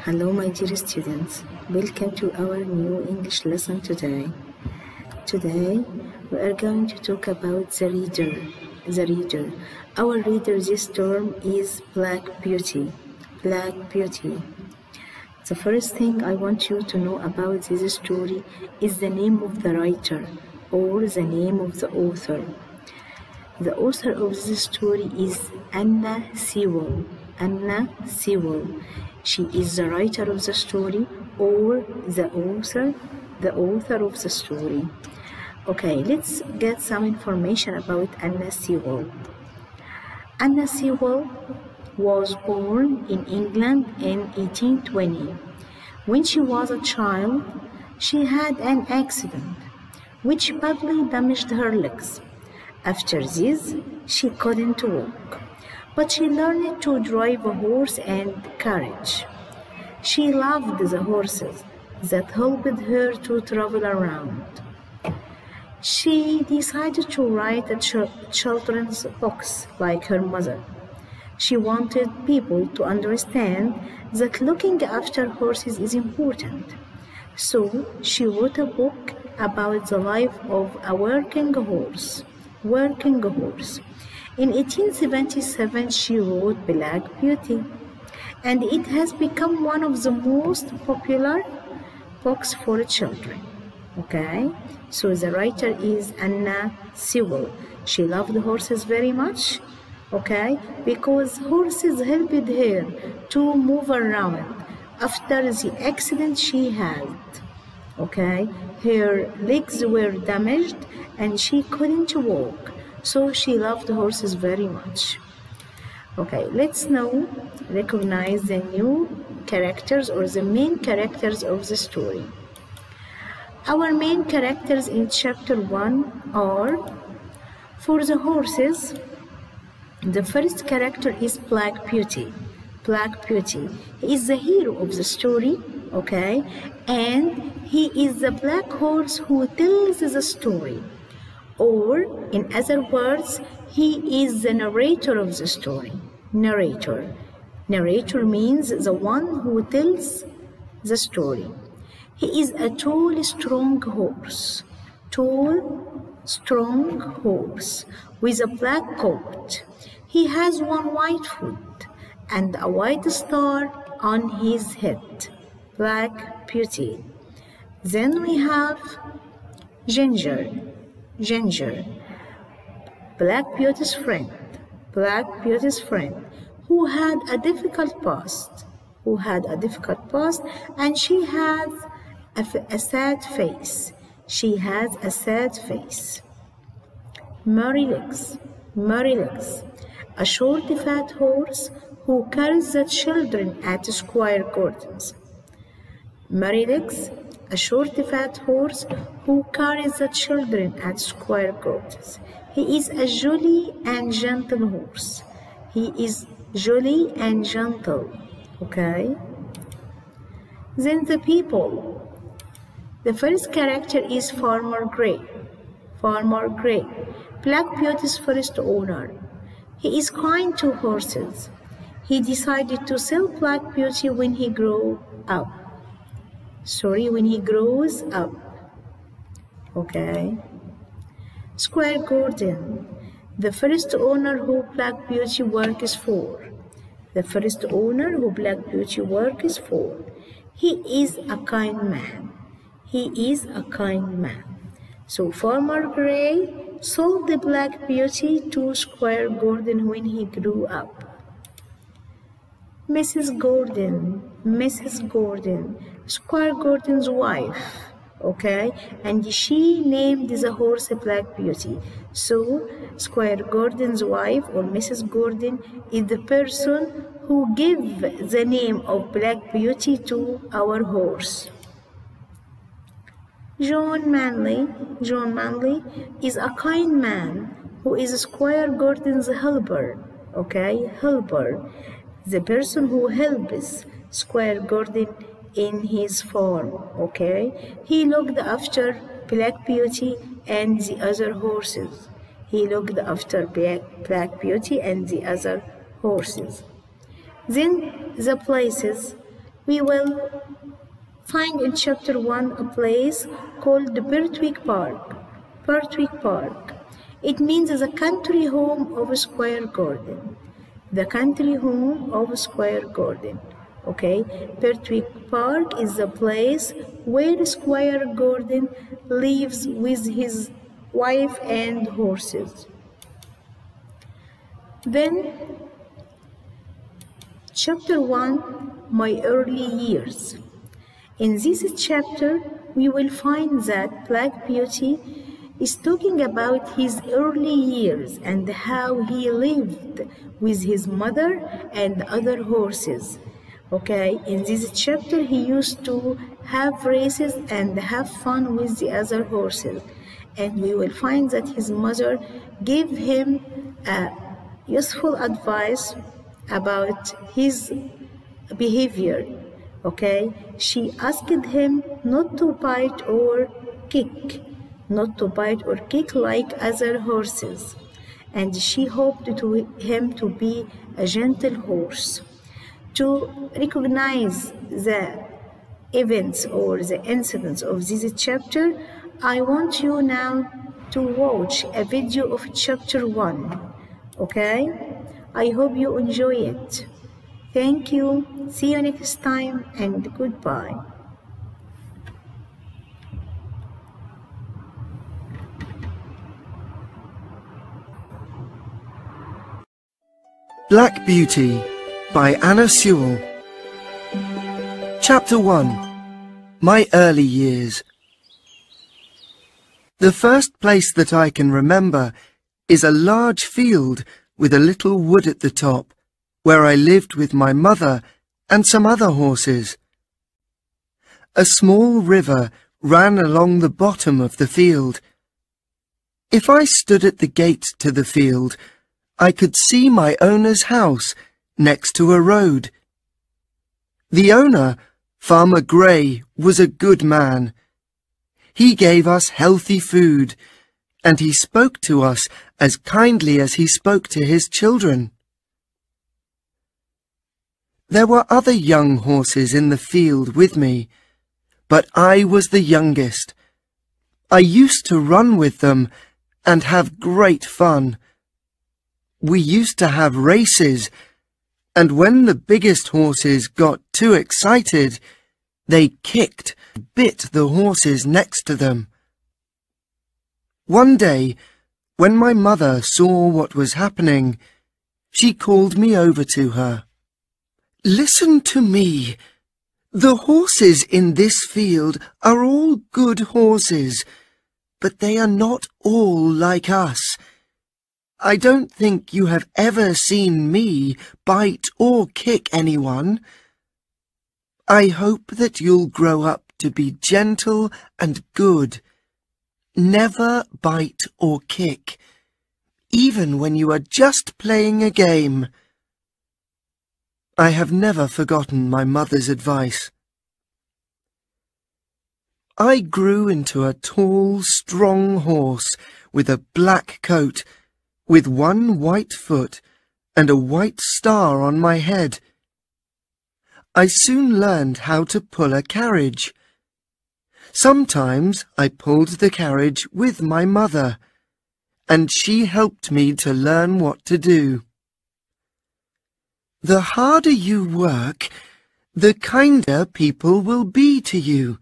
Hello, my dear students. Welcome to our new English lesson today. Today, we are going to talk about the reader. The reader. Our reader this term is Black Beauty. Black Beauty. The first thing I want you to know about this story is the name of the writer or the name of the author. The author of this story is Anna Sewell. Anna Sewell. She is the writer of the story or the author of the story. Okay, let's get some information about Anna Sewell. Anna Sewell was born in England in 1820. When she was a child, she had an accident which badly damaged her legs. After this, she couldn't walk, but she learned to drive a horse and carriage. She loved the horses that helped her to travel around. She decided to write a children's books like her mother. She wanted people to understand that looking after horses is important. So she wrote a book about the life of a working horse. In 1877, she wrote Black Beauty, and it has become one of the most popular books for children. Okay, so the writer is Anna Sewell. She loved horses very much, okay, because horses helped her to move around after the accident she had. Okay, her legs were damaged and she couldn't walk, so she loved horses very much. Okay, let's now recognize the new characters or the main characters of the story. Our main characters in chapter 1 are, for the horses, the first character is Black Beauty. Black Beauty. He is the hero of the story, okay, and he is the black horse who tells the story. Or, in other words, he is the narrator of the story. Narrator. Narrator means the one who tells the story. He is a tall, strong horse. Tall, strong horse with a black coat. He has one white foot and a white star on his head. Black Beauty. Then we have Ginger. Ginger. Black Beauty's friend. Black Beauty's friend who had a difficult past. And she has a sad face. She has a sad face. Murray Legs. Murray Legs. A short, fat horse who carries the children at Squire Gordon's. Murray Legs. A short, fat horse who carries the children at Squire Gordon's. He is a jolly and gentle horse. He is jolly and gentle. Okay? Then the people. The first character is Farmer Gray. Farmer Gray, Black Beauty's first owner. He is kind to horses. He decided to sell Black Beauty when he grows up. Okay. Squire Gordon, the first owner who Black Beauty works for. The first owner who Black Beauty works for. He is a kind man. He is a kind man. So Farmer Gray sold the Black Beauty to Squire Gordon when he grew up. Mrs. Gordon, Squire Gordon's wife, okay, and she named the horse Black Beauty. So Squire Gordon's wife or Mrs. Gordon is the person who gave the name of Black Beauty to our horse. John Manley is a kind man who is Squire Gordon's helper, okay, helper, the person who helps Squire Gordon in his farm, okay. He looked after Black Beauty and the other horses. Black Beauty and the other horses. Then the places. we will find in chapter 1 a place called Birtwick Park. Birtwick Park. It means the country home of Square Garden. The country home of Square Garden. Okay, Birtwick Park is the place where Squire Gordon lives with his wife and horses. Then, chapter 1, My Early Years. In this chapter, we will find that Black Beauty is talking about his early years and how he lived with his mother and other horses. Okay, in this chapter, he used to have races and have fun with the other horses. And we will find that his mother gave him useful advice about his behavior. Okay, she asked him not to bite or kick, like other horses, and she hoped him to be a gentle horse. To recognize the events or the incidents of this chapter, I want you now to watch a video of chapter 1. Okay? I hope you enjoy it. Thank you. See you next time and goodbye. Black Beauty by Anna Sewell. Chapter 1. My Early Years. The first place that I can remember is a large field with a little wood at the top, where I lived with my mother and some other horses. A small river ran along the bottom of the field. If I stood at the gate to the field, I could see my owner's house next to a road. The owner, Farmer Gray, was a good man. He gave us healthy food, and he spoke to us as kindly as he spoke to his children. There were other young horses in the field with me, but I was the youngest. I used to run with them and have great fun. We used to have races, and when the biggest horses got too excited, they kicked and bit the horses next to them. One day, when my mother saw what was happening, she called me over to her. "Listen to me. The horses in this field are all good horses, but they are not all like us. I don't think you have ever seen me bite or kick anyone. I hope that you'll grow up to be gentle and good. Never bite or kick, even when you are just playing a game." I have never forgotten my mother's advice. I grew into a tall, strong horse with a black coat, with one white foot and a white star on my head. I soon learned how to pull a carriage. Sometimes I pulled the carriage with my mother, and she helped me to learn what to do. "The harder you work, the kinder people will be to you,"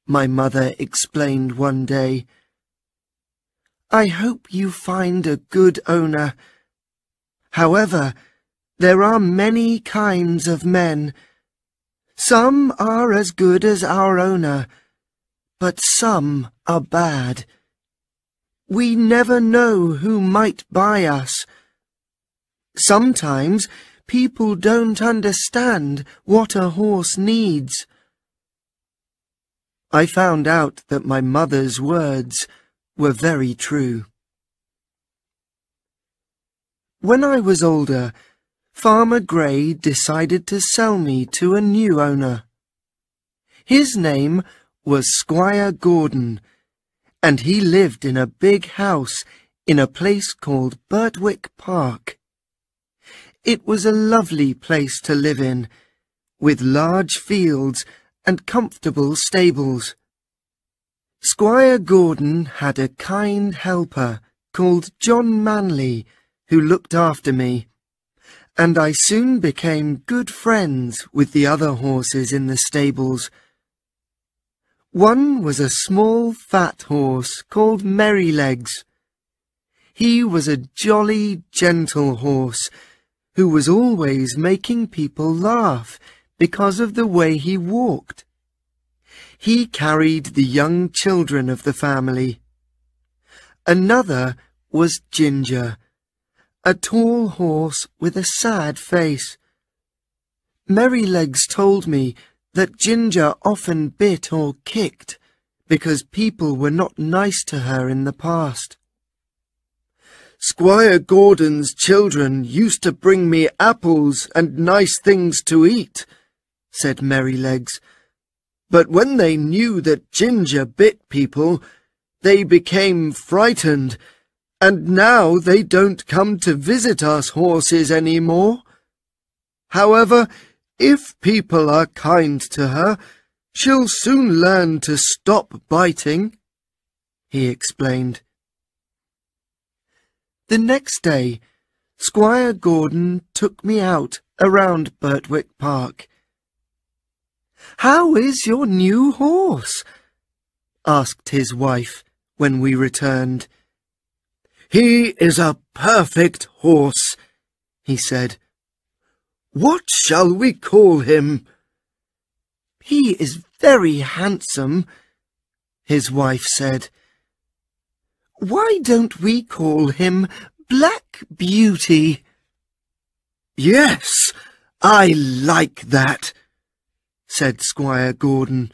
my mother explained one day. "I hope you find a good owner. However, there are many kinds of men. Some are as good as our owner, but some are bad. We never know who might buy us. Sometimes people don't understand what a horse needs." I found out that my mother's words were very true. When I was older, Farmer Gray decided to sell me to a new owner. His name was Squire Gordon, and he lived in a big house in a place called Birtwick Park. It was a lovely place to live in, with large fields and comfortable stables. Squire Gordon had a kind helper called John Manley who looked after me, and I soon became good friends with the other horses in the stables. One was a small fat horse called Merrylegs. He was a jolly, gentle horse who was always making people laugh because of the way he walked. He carried the young children of the family. Another was Ginger, a tall horse with a sad face. Merrylegs told me that Ginger often bit or kicked because people were not nice to her in the past. Squire Gordon's children used to bring me apples and nice things to eat, said Merrylegs, but when they knew that Ginger bit people, they became frightened, and now they don't come to visit us horses any more. However, if people are kind to her, she'll soon learn to stop biting, he explained. The next day, Squire Gordon took me out around Birtwick Park. "How is your new horse?" asked his wife when we returned. "He is a perfect horse," he said. "What shall we call him?" "He is very handsome," his wife said. "Why don't we call him Black Beauty?" "Yes, I like that," said Squire Gordon.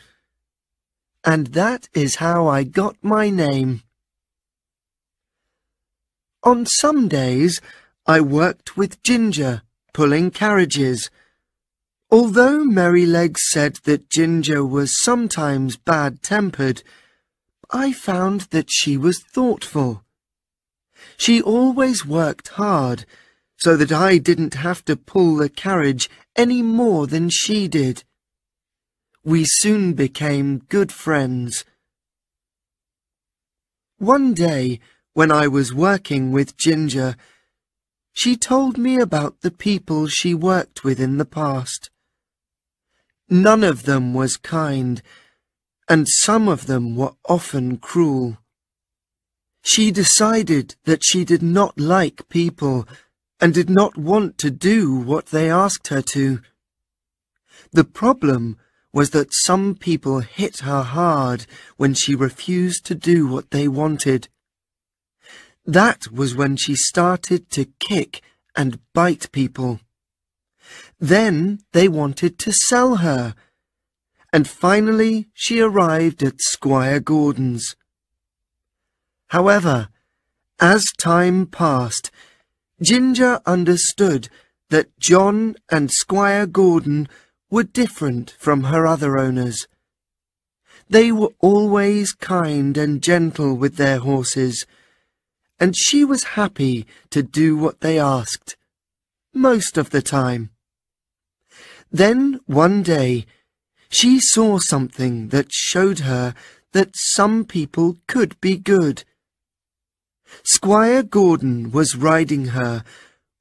And that is how I got my name. On some days, I worked with Ginger, pulling carriages. Although Merrylegs said that Ginger was sometimes bad-tempered, I found that she was thoughtful. She always worked hard, so that I didn't have to pull the carriage any more than she did. We soon became good friends. One day, when I was working with Ginger, she told me about the people she worked with in the past. None of them was kind, and some of them were often cruel. She decided that she did not like people and did not want to do what they asked her to. The problem was that some people hit her hard when she refused to do what they wanted. That was when she started to kick and bite people. Then they wanted to sell her, and finally she arrived at Squire Gordon's. However, as time passed, Ginger understood that John and Squire Gordon were different from her other owners. They were always kind and gentle with their horses, and she was happy to do what they asked, most of the time. Then one day, she saw something that showed her that some people could be good. Squire Gordon was riding her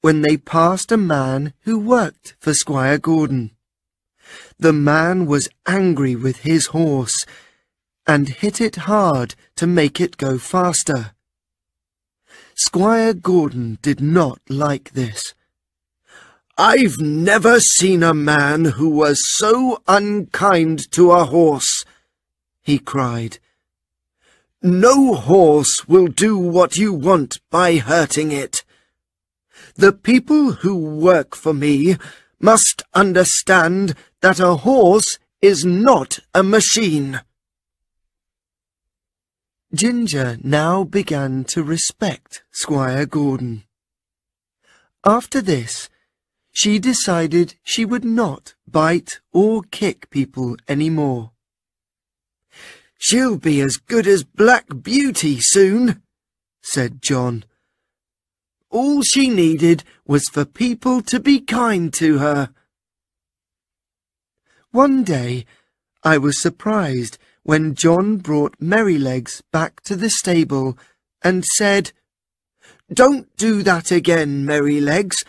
when they passed a man who worked for Squire Gordon. The man was angry with his horse and hit it hard to make it go faster. Squire Gordon did not like this. "I've never seen a man who was so unkind to a horse," he cried. "No horse will do what you want by hurting it. The people who work for me must understand that a horse is not a machine." Ginger now began to respect Squire Gordon. After this, she decided she would not bite or kick people any more. "She'll be as good as Black Beauty soon," said John. "All she needed was for people to be kind to her." One day, I was surprised when John brought Merrylegs back to the stable and said, "Don't do that again, Merrylegs,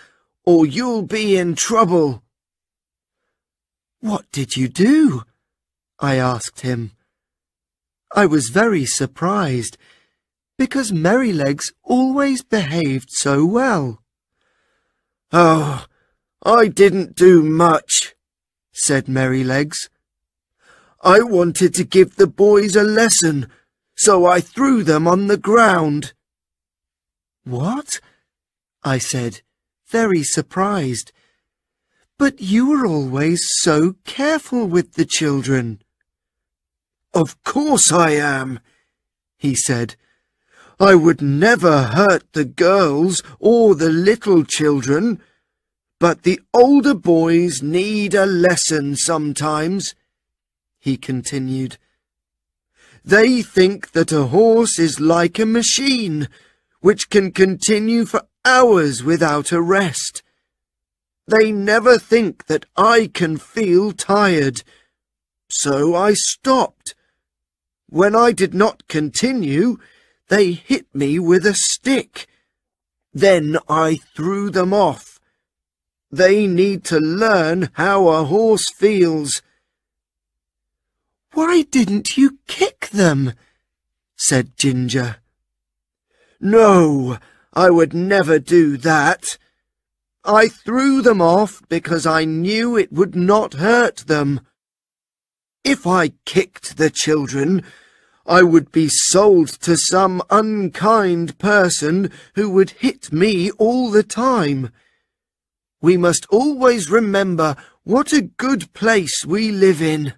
or you'll be in trouble." "What did you do?" I asked him. I was very surprised, because Merrylegs always behaved so well. "Oh, I didn't do much," said Merrylegs. "I wanted to give the boys a lesson, so I threw them on the ground." "What?" I said, very surprised. "But you were always so careful with the children." "Of course I am," he said. "I would never hurt the girls or the little children, but the older boys need a lesson sometimes," he continued. "They think that a horse is like a machine, which can continue for hours without a rest. They never think that I can feel tired. So I stopped. When I did not continue, they hit me with a stick. Then I threw them off. They need to learn how a horse feels." "Why didn't you kick them?" said Ginger. "No, I would never do that. I threw them off because I knew it would not hurt them. If I kicked the children, I would be sold to some unkind person who would hit me all the time. We must always remember what a good place we live in."